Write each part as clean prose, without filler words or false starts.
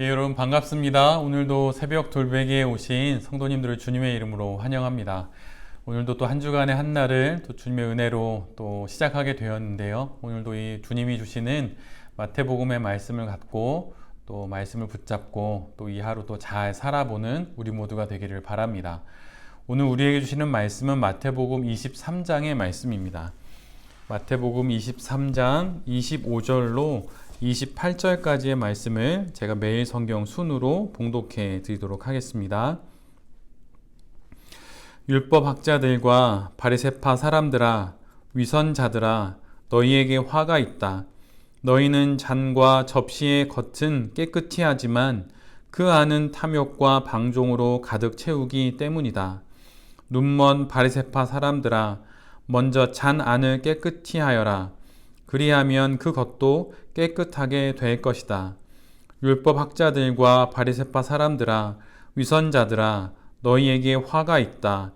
예, 여러분 반갑습니다. 오늘도 새벽 돌베개에 오신 성도님들을 주님의 이름으로 환영합니다. 오늘도 또 한 주간의 한날을 또 주님의 은혜로 또 시작하게 되었는데요. 오늘도 이 주님이 주시는 마태복음의 말씀을 갖고 또 말씀을 붙잡고 또 이 하루 또 잘 살아보는 우리 모두가 되기를 바랍니다. 오늘 우리에게 주시는 말씀은 마태복음 23장의 말씀입니다. 마태복음 23장 25절로 28절까지의 말씀을 제가 매일 성경 순으로 봉독해 드리도록 하겠습니다. 율법학자들과 바리새파 사람들아, 위선자들아, 너희에게 화가 있다. 너희는 잔과 접시의 겉은 깨끗이 하지만 그 안은 탐욕과 방종으로 가득 채우기 때문이다. 눈먼 바리새파 사람들아, 먼저 잔 안을 깨끗이 하여라. 그리하면 그 겉도 깨끗하게 될 것이다. 율법학자들과 바리새파 사람들아, 위선자들아, 너희에게 화가 있다.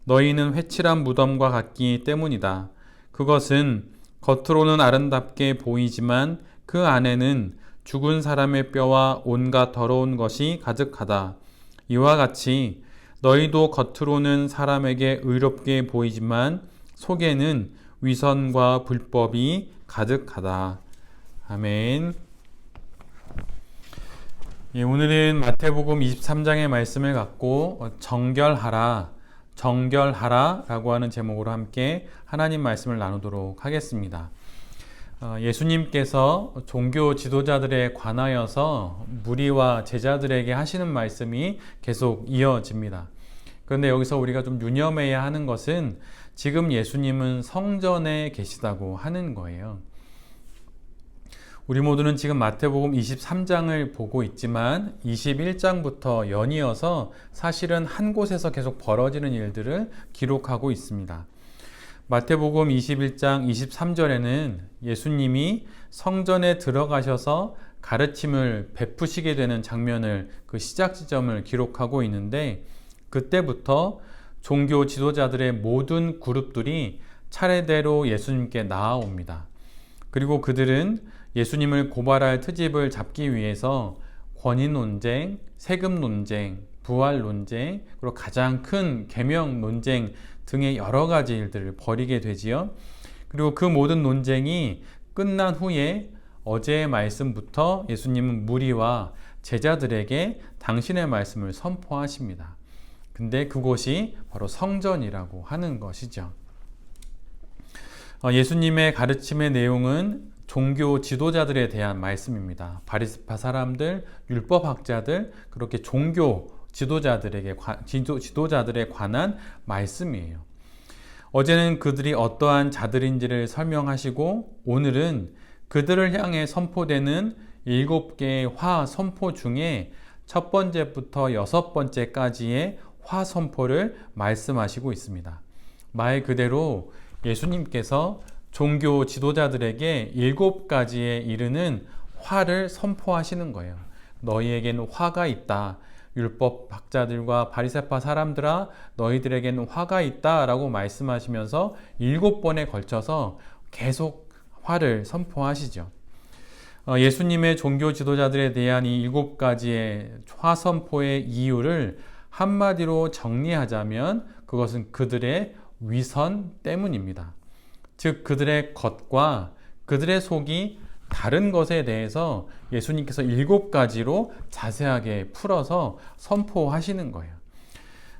너희는 회칠한 무덤과 같기 때문이다. 그것은 겉으로는 아름답게 보이지만 그 안에는 죽은 사람의 뼈와 온갖 더러운 것이 가득하다. 이와 같이 너희도 겉으로는 사람에게 의롭게 보이지만 속에는 위선과 불법이 가득하다. 아멘. 예, 오늘은 마태복음 23장의 말씀을 갖고 정결하라 라고 하는 제목으로 함께 하나님 말씀을 나누도록 하겠습니다. 예수님께서 종교 지도자들에 관하여서 무리와 제자들에게 하시는 말씀이 계속 이어집니다. 그런데 여기서 우리가 좀 유념해야 하는 것은 지금 예수님은 성전에 계시다고 하는 거예요. 우리 모두는 지금 마태복음 23장을 보고 있지만 21장부터 연이어서 사실은 한 곳에서 계속 벌어지는 일들을 기록하고 있습니다. 마태복음 21장 23절에는 예수님이 성전에 들어가셔서 가르침을 베푸시게 되는 장면을 그 시작 지점을 기록하고 있는데 그때부터 종교 지도자들의 모든 그룹들이 차례대로 예수님께 나아옵니다. 그리고 그들은 예수님을 고발할 트집을 잡기 위해서 권위 논쟁, 세금 논쟁, 부활 논쟁, 그리고 가장 큰 계명 논쟁 등의 여러 가지 일들을 벌이게 되지요. 그리고 그 모든 논쟁이 끝난 후에 어제의 말씀부터 예수님은 무리와 제자들에게 당신의 말씀을 선포하십니다. 근데 그곳이 바로 성전이라고 하는 것이죠. 예수님의 가르침의 내용은 종교 지도자들에 대한 말씀입니다. 바리새파 사람들, 율법학자들, 그렇게 종교 지도자들에 관한 말씀이에요. 어제는 그들이 어떠한 자들인지를 설명하시고 오늘은 그들을 향해 선포되는 7개의 화 선포 중에 첫 번째부터 6번째까지의 화 선포를 말씀하시고 있습니다. 말 그대로 예수님께서 종교 지도자들에게 7가지에 이르는 화를 선포하시는 거예요. 너희에게는 화가 있다. 율법학자들과 바리새파 사람들아, 너희들에게는 화가 있다 라고 말씀하시면서 7번에 걸쳐서 계속 화를 선포하시죠. 예수님의 종교 지도자들에 대한 이 7가지의 화 선포의 이유를 한마디로 정리하자면 그것은 그들의 위선 때문입니다. 즉 그들의 겉과 그들의 속이 다른 것에 대해서 예수님께서 7가지로 자세하게 풀어서 선포하시는 거예요.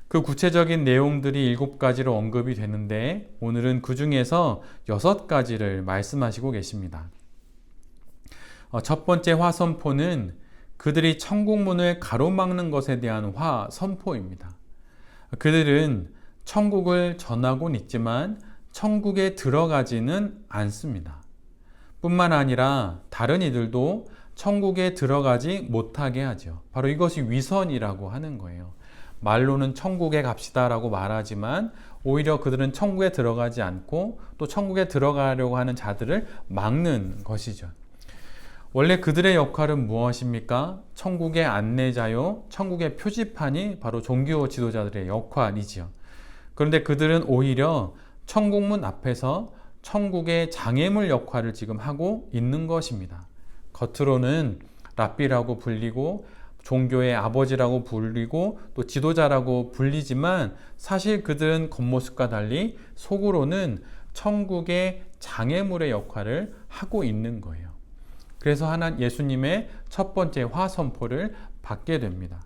그 구체적인 내용들이 7가지로 언급이 되는데 오늘은 그 중에서 6가지를 말씀하시고 계십니다. 첫 번째 화 선포는 그들이 천국문을 가로막는 것에 대한 화 선포입니다. 그들은 천국을 전하곤 있지만 천국에 들어가지는 않습니다. 뿐만 아니라 다른 이들도 천국에 들어가지 못하게 하죠. 바로 이것이 위선이라고 하는 거예요. 말로는 천국에 갑시다라고 말하지만 오히려 그들은 천국에 들어가지 않고 또 천국에 들어가려고 하는 자들을 막는 것이죠. 원래 그들의 역할은 무엇입니까? 천국의 안내자요, 천국의 표지판이 바로 종교 지도자들의 역할이지요. 그런데 그들은 오히려 천국문 앞에서 천국의 장애물 역할을 지금 하고 있는 것입니다. 겉으로는 랍비라고 불리고 종교의 아버지라고 불리고 또 지도자라고 불리지만 사실 그들은 겉모습과 달리 속으로는 천국의 장애물의 역할을 하고 있는 거예요. 그래서 예수님의 첫 번째 화선포를 받게 됩니다.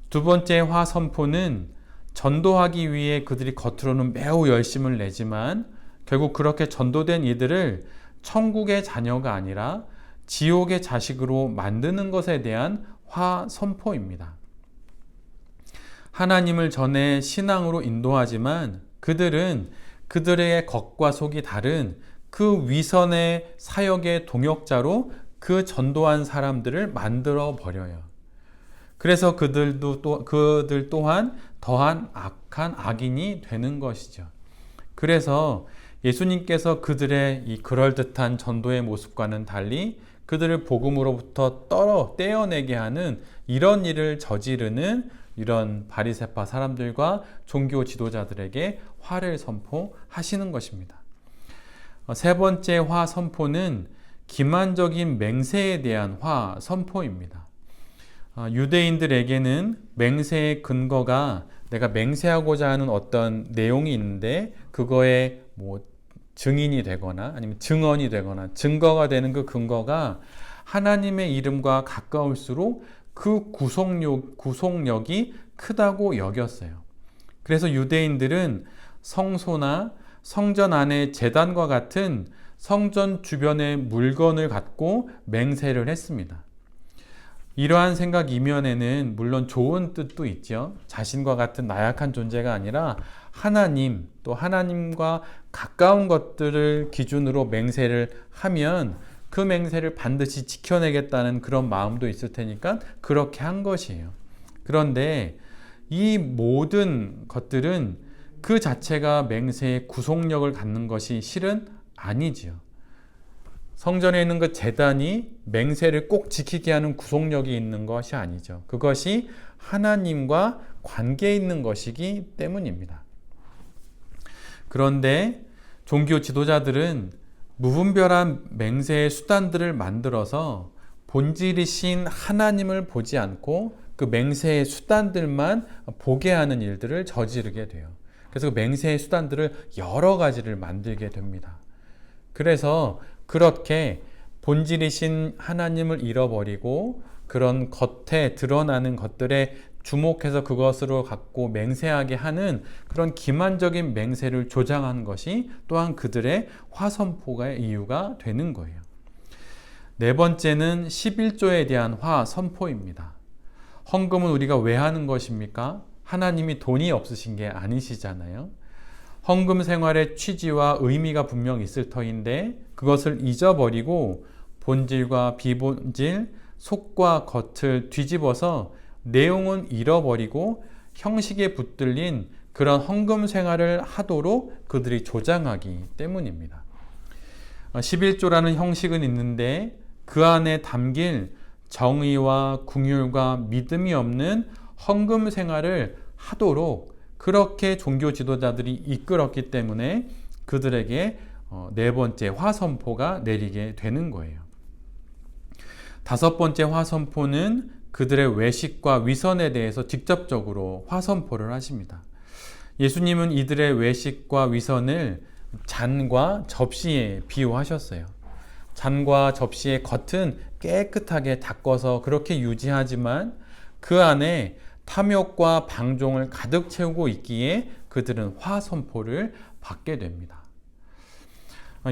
두 번째 화선포는 전도하기 위해 그들이 겉으로는 매우 열심을 내지만 결국 그렇게 전도된 이들을 천국의 자녀가 아니라 지옥의 자식으로 만드는 것에 대한 화선포입니다. 하나님을 전해 신앙으로 인도하지만 그들은 그들의 겉과 속이 다른 그 위선의 사역의 동역자로 그 전도한 사람들을 만들어 버려요. 그래서 그들 또한 더한 악한 악인이 되는 것이죠. 그래서 예수님께서 그들의 이 그럴듯한 전도의 모습과는 달리 그들을 복음으로부터 떼어내게 하는 이런 일을 저지르는 이런 바리새파 사람들과 종교 지도자들에게 화를 선포하시는 것입니다. 세 번째 화 선포는 기만적인 맹세에 대한 화 선포입니다. 유대인들에게는 맹세의 근거가 내가 맹세하고자 하는 어떤 내용이 있는데 그거에 증인이 되거나 아니면 증언이 되거나 증거가 되는 그 근거가 하나님의 이름과 가까울수록 그 구속력이 크다고 여겼어요. 그래서 유대인들은 성소나 성전 안의 제단과 같은 성전 주변의 물건을 갖고 맹세를 했습니다. 이러한 생각 이면에는 물론 좋은 뜻도 있죠. 자신과 같은 나약한 존재가 아니라 하나님, 또 하나님과 가까운 것들을 기준으로 맹세를 하면 그 맹세를 반드시 지켜내겠다는 그런 마음도 있을 테니까 그렇게 한 것이에요. 그런데 이 모든 것들은 그 자체가 맹세의 구속력을 갖는 것이 실은 아니지요. 성전에 있는 그 제단이 맹세를 꼭 지키게 하는 구속력이 있는 것이 아니죠. 그것이 하나님과 관계 있는 것이기 때문입니다. 그런데 종교 지도자들은 무분별한 맹세의 수단들을 만들어서 본질이신 하나님을 보지 않고 그 맹세의 수단들만 보게 하는 일들을 저지르게 돼요. 그래서 그 맹세의 수단들을 여러 가지를 만들게 됩니다. 그래서 그렇게 본질이신 하나님을 잃어버리고 그런 겉에 드러나는 것들에 주목해서 그것으로 갖고 맹세하게 하는 그런 기만적인 맹세를 조장한 것이 또한 그들의 화선포의 이유가 되는 거예요. 네 번째는 11조에 대한 화선포입니다. 헌금은 우리가 왜 하는 것입니까? 하나님이 돈이 없으신 게 아니시잖아요. 헌금 생활의 취지와 의미가 분명 있을 터인데 그것을 잊어버리고 본질과 비본질, 속과 겉을 뒤집어서 내용은 잃어버리고 형식에 붙들린 그런 헌금 생활을 하도록 그들이 조장하기 때문입니다. 11조라는 형식은 있는데 그 안에 담길 정의와 긍휼과 믿음이 없는 헌금 생활을 하도록 그렇게 종교 지도자들이 이끌었기 때문에 그들에게 네 번째 화선포가 내리게 되는 거예요. 다섯 번째 화선포는 그들의 외식과 위선에 대해서 직접적으로 화선포를 하십니다. 예수님은 이들의 외식과 위선을 잔과 접시에 비유하셨어요. 잔과 접시의 겉은 깨끗하게 닦아서 그렇게 유지하지만 그 안에 탐욕과 방종을 가득 채우고 있기에 그들은 화선포를 받게 됩니다.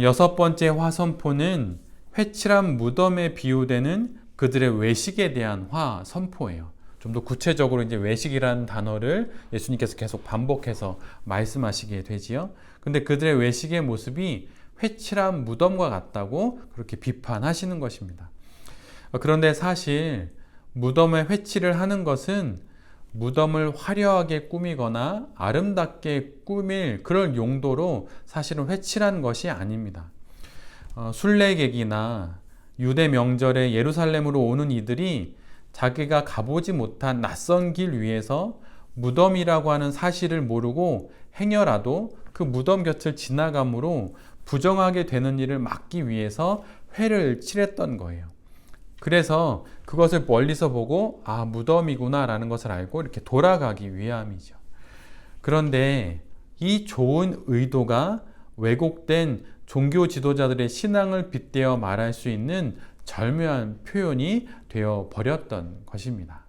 여섯 번째 화선포는 회칠한 무덤에 비유되는 그들의 외식에 대한 화선포예요. 좀 더 구체적으로 이제 외식이라는 단어를 예수님께서 계속 반복해서 말씀하시게 되지요. 근데 그들의 외식의 모습이 회칠한 무덤과 같다고 그렇게 비판하시는 것입니다. 그런데 사실 무덤에 회칠을 하는 것은 무덤을 화려하게 꾸미거나 아름답게 꾸밀 그런 용도로 사실은 회칠한 것이 아닙니다. 순례객이나 유대 명절에 예루살렘으로 오는 이들이 자기가 가보지 못한 낯선 길 위에서 무덤이라고 하는 사실을 모르고 행여라도 그 무덤 곁을 지나감으로 부정하게 되는 일을 막기 위해서 회를 칠했던 거예요. 그래서 그것을 멀리서 보고 아, 무덤이구나 라는 것을 알고 이렇게 돌아가기 위함이죠. 그런데 이 좋은 의도가 왜곡된 종교 지도자들의 신앙을 빗대어 말할 수 있는 절묘한 표현이 되어 버렸던 것입니다.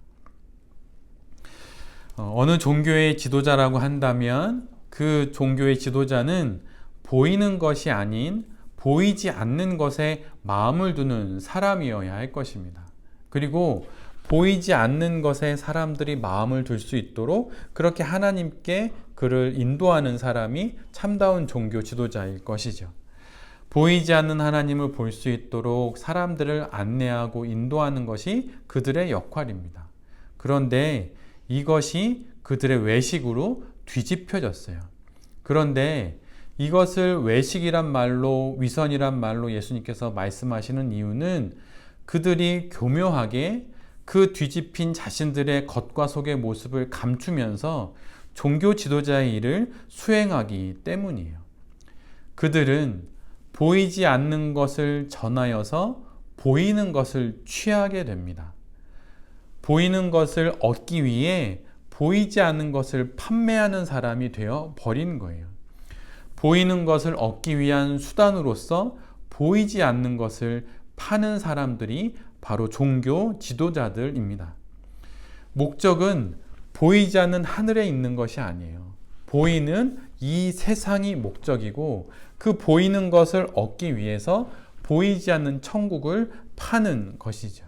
어느 종교의 지도자라고 한다면 그 종교의 지도자는 보이는 것이 아닌 보이지 않는 것에 마음을 두는 사람이어야 할 것입니다. 그리고 보이지 않는 것에 사람들이 마음을 둘 수 있도록 그렇게 하나님께 그를 인도하는 사람이 참다운 종교 지도자일 것이죠. 보이지 않는 하나님을 볼 수 있도록 사람들을 안내하고 인도하는 것이 그들의 역할입니다. 그런데 이것이 그들의 외식으로 뒤집혀졌어요. 그런데 이것을 외식이란 말로, 위선이란 말로 예수님께서 말씀하시는 이유는 그들이 교묘하게 그 뒤집힌 자신들의 겉과 속의 모습을 감추면서 종교 지도자의 일을 수행하기 때문이에요. 그들은 보이지 않는 것을 전하여서 보이는 것을 취하게 됩니다. 보이는 것을 얻기 위해 보이지 않는 것을 판매하는 사람이 되어 버린 거예요. 보이는 것을 얻기 위한 수단으로서 보이지 않는 것을 파는 사람들이 바로 종교 지도자들입니다. 목적은 보이지 않는 하늘에 있는 것이 아니에요. 보이는 이 세상이 목적이고 그 보이는 것을 얻기 위해서 보이지 않는 천국을 파는 것이죠.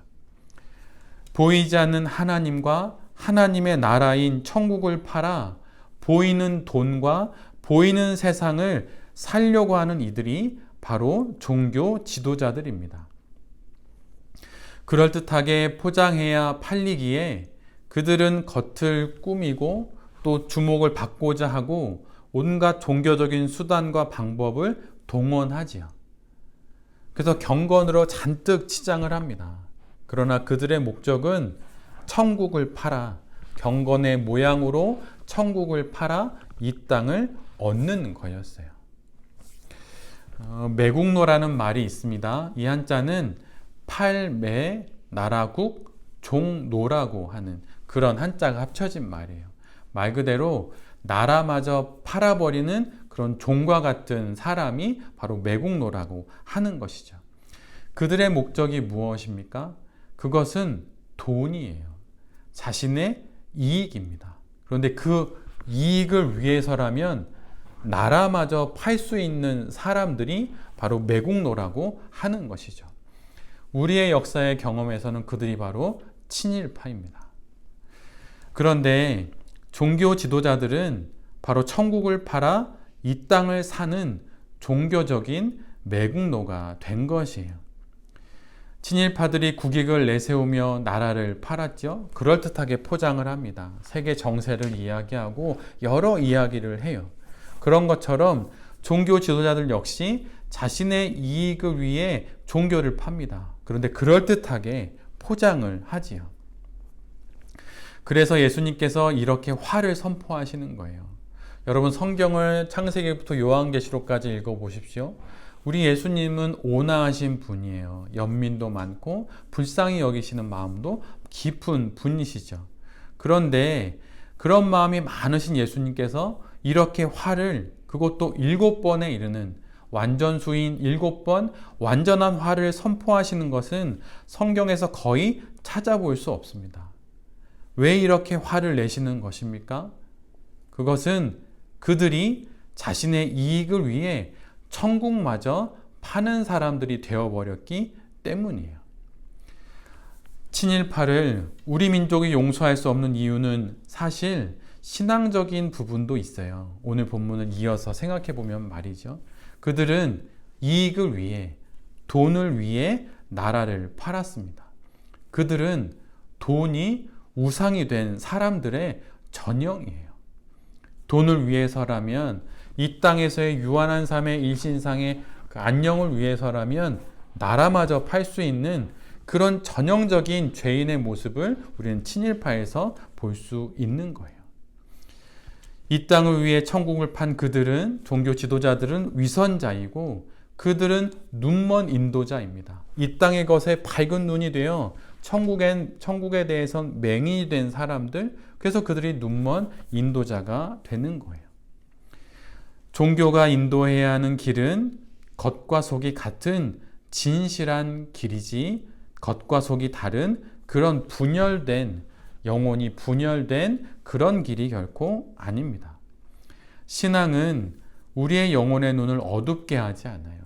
보이지 않는 하나님과 하나님의 나라인 천국을 팔아 보이는 돈과 보이는 세상을 살려고 하는 이들이 바로 종교 지도자들입니다. 그럴듯하게 포장해야 팔리기에 그들은 겉을 꾸미고 또 주목을 받고자 하고 온갖 종교적인 수단과 방법을 동원하지요. 그래서 경건으로 잔뜩 치장을 합니다. 그러나 그들의 목적은 천국을 팔아, 경건의 모양으로 천국을 팔아 이 땅을 얻는 거였어요. 매국노라는 말이 있습니다. 이 한자는 팔매, 나라국, 종노라고 하는 그런 한자가 합쳐진 말이에요. 말 그대로 나라마저 팔아버리는 그런 종과 같은 사람이 바로 매국노라고 하는 것이죠. 그들의 목적이 무엇입니까? 그것은 돈이에요. 자신의 이익입니다. 그런데 그 이익을 위해서라면 나라마저 팔 수 있는 사람들이 바로 매국노라고 하는 것이죠. 우리의 역사의 경험에서는 그들이 바로 친일파입니다. 그런데 종교 지도자들은 바로 천국을 팔아 이 땅을 사는 종교적인 매국노가 된 것이에요. 친일파들이 국익을 내세우며 나라를 팔았죠. 그럴듯하게 포장을 합니다. 세계 정세를 이야기하고 여러 이야기를 해요. 그런 것처럼 종교 지도자들 역시 자신의 이익을 위해 종교를 팝니다. 그런데 그럴듯하게 포장을 하지요. 그래서 예수님께서 이렇게 화를 선포하시는 거예요. 여러분 성경을 창세기부터 요한계시록까지 읽어보십시오. 우리 예수님은 온화하신 분이에요. 연민도 많고 불쌍히 여기시는 마음도 깊은 분이시죠. 그런데 그런 마음이 많으신 예수님께서 이렇게 화를 그것도 7번에 이르는 완전수인 7번 완전한 화를 선포하시는 것은 성경에서 거의 찾아볼 수 없습니다. 왜 이렇게 화를 내시는 것입니까? 그것은 그들이 자신의 이익을 위해 천국마저 파는 사람들이 되어버렸기 때문이에요. 친일파를 우리 민족이 용서할 수 없는 이유는 사실 신앙적인 부분도 있어요. 오늘 본문을 이어서 생각해 보면 말이죠. 그들은 이익을 위해, 돈을 위해 나라를 팔았습니다. 그들은 돈이 우상이 된 사람들의 전형이에요. 돈을 위해서라면, 이 땅에서의 유한한 삶의 일신상의 그 안녕을 위해서라면 나라마저 팔 수 있는 그런 전형적인 죄인의 모습을 우리는 친일파에서 볼 수 있는 거예요. 이 땅을 위해 천국을 판 그들은, 종교 지도자들은 위선자이고 그들은 눈먼 인도자입니다. 이 땅의 것에 밝은 눈이 되어 천국에 대해선 맹인이 된 사람들, 그래서 그들이 눈먼 인도자가 되는 거예요. 종교가 인도해야 하는 길은 겉과 속이 같은 진실한 길이지, 겉과 속이 다른 그런 영혼이 분열된 그런 길이 결코 아닙니다. 신앙은 우리의 영혼의 눈을 어둡게 하지 않아요.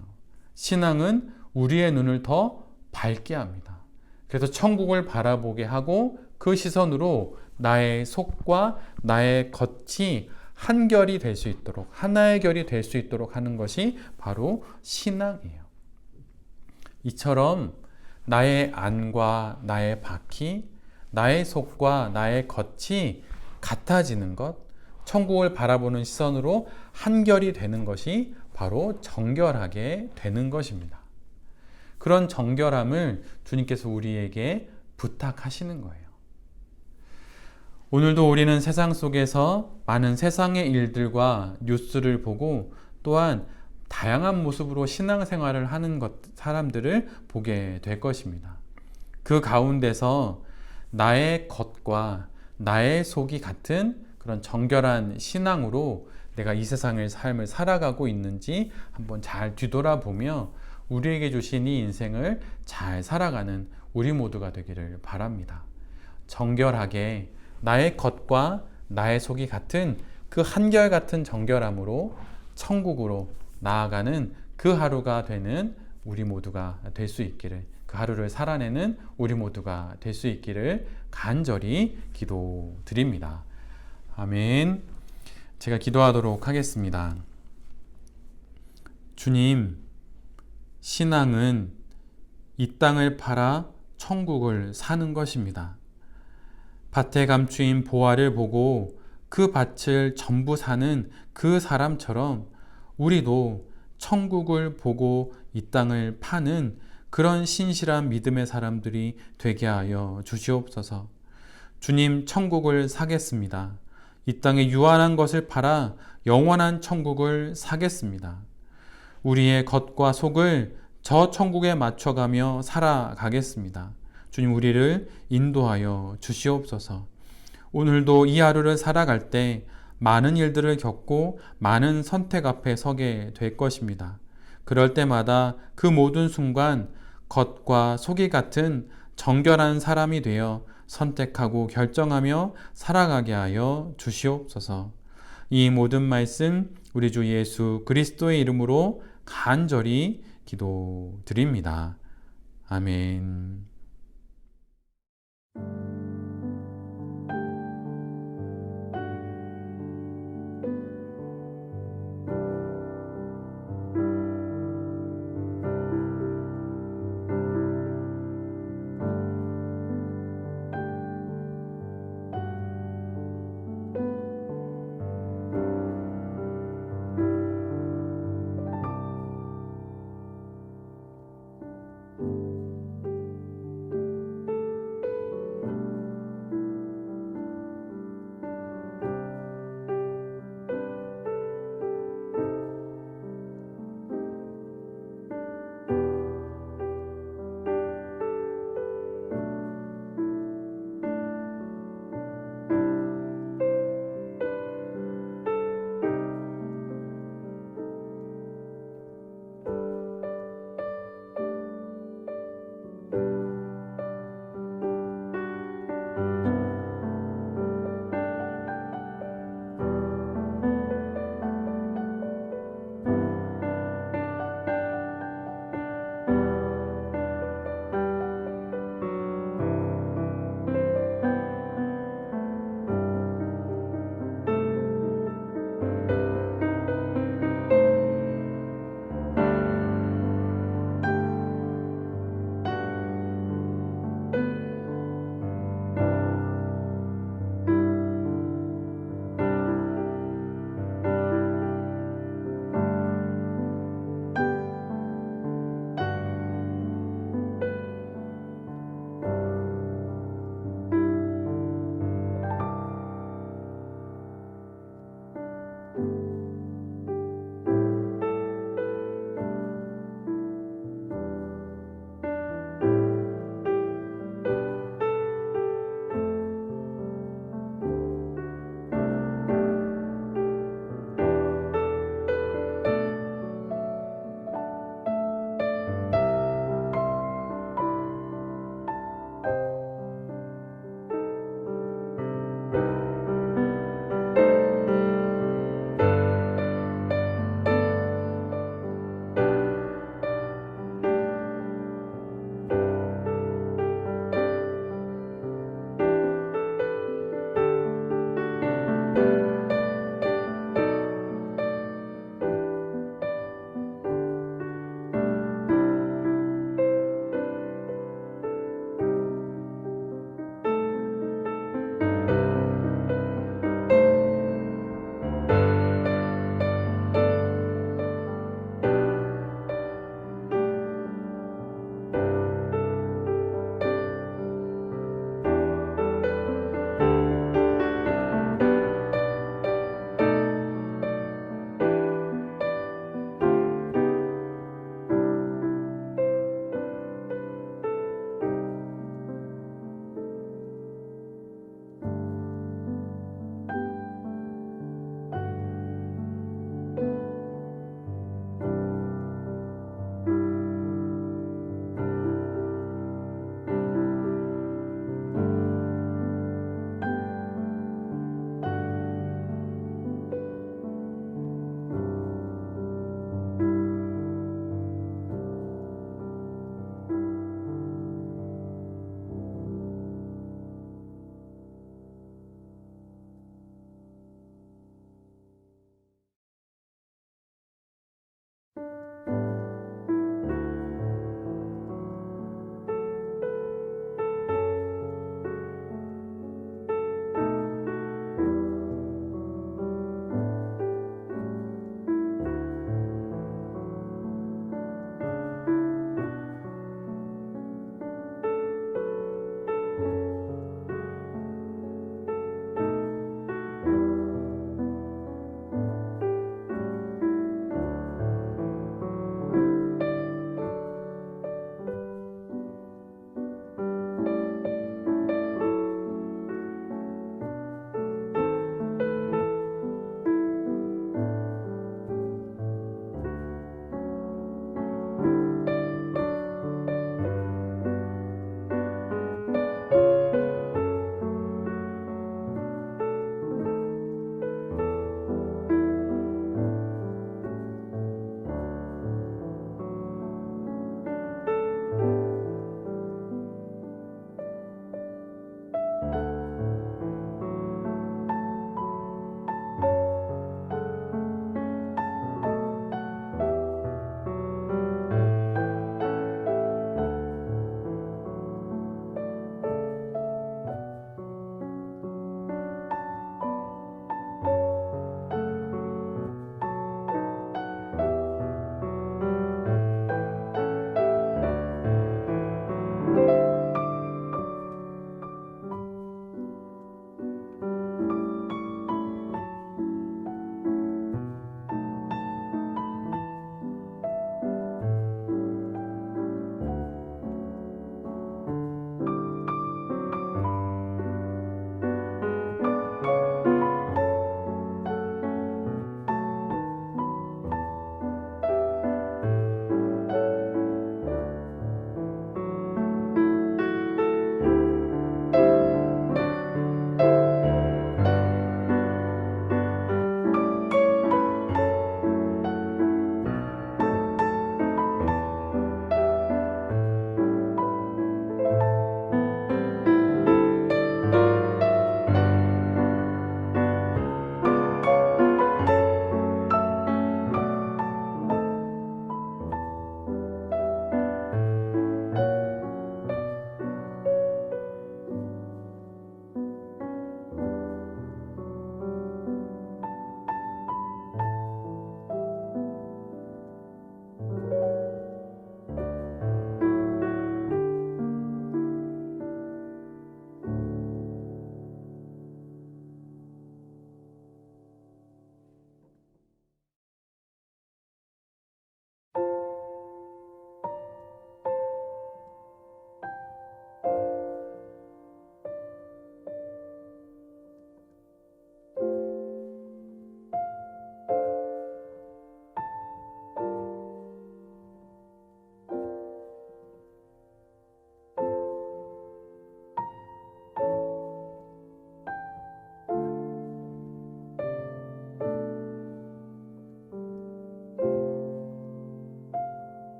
신앙은 우리의 눈을 더 밝게 합니다. 그래서 천국을 바라보게 하고 그 시선으로 나의 속과 나의 겉이 한결이 될 수 있도록, 하나의 결이 될 수 있도록 하는 것이 바로 신앙이에요. 이처럼 나의 안과 나의 밖이, 나의 속과 나의 겉이 같아지는 것, 천국을 바라보는 시선으로 한결이 되는 것이 바로 정결하게 되는 것입니다. 그런 정결함을 주님께서 우리에게 부탁하시는 거예요. 오늘도 우리는 세상 속에서 많은 세상의 일들과 뉴스를 보고 또한 다양한 모습으로 신앙생활을 하는 사람들을 보게 될 것입니다. 그 가운데서 나의 겉과 나의 속이 같은 그런 정결한 신앙으로 내가 이 세상의 삶을 살아가고 있는지 한번 잘 뒤돌아보며 우리에게 주신 이 인생을 잘 살아가는 우리 모두가 되기를 바랍니다. 정결하게 나의 겉과 나의 속이 같은 그 한결같은 정결함으로 천국으로 나아가는 그 하루가 되는 우리 모두가 될 수 있기를, 그 하루를 살아내는 우리 모두가 될 수 있기를 간절히 기도드립니다. 아멘. 제가 기도하도록 하겠습니다. 주님, 신앙은 이 땅을 팔아 천국을 사는 것입니다. 밭에 감추인 보화를 보고 그 밭을 전부 사는 그 사람처럼 우리도 천국을 보고 이 땅을 파는 그런 신실한 믿음의 사람들이 되게 하여 주시옵소서. 주님, 천국을 사겠습니다. 이 땅에 유한한 것을 팔아 영원한 천국을 사겠습니다. 우리의 겉과 속을 저 천국에 맞춰가며 살아가겠습니다. 주님, 우리를 인도하여 주시옵소서. 오늘도 이 하루를 살아갈 때 많은 일들을 겪고 많은 선택 앞에 서게 될 것입니다. 그럴 때마다 그 모든 순간 겉과 속이 같은 정결한 사람이 되어 선택하고 결정하며 살아가게 하여 주시옵소서. 이 모든 말씀 우리 주 예수 그리스도의 이름으로 간절히 기도드립니다. 아멘.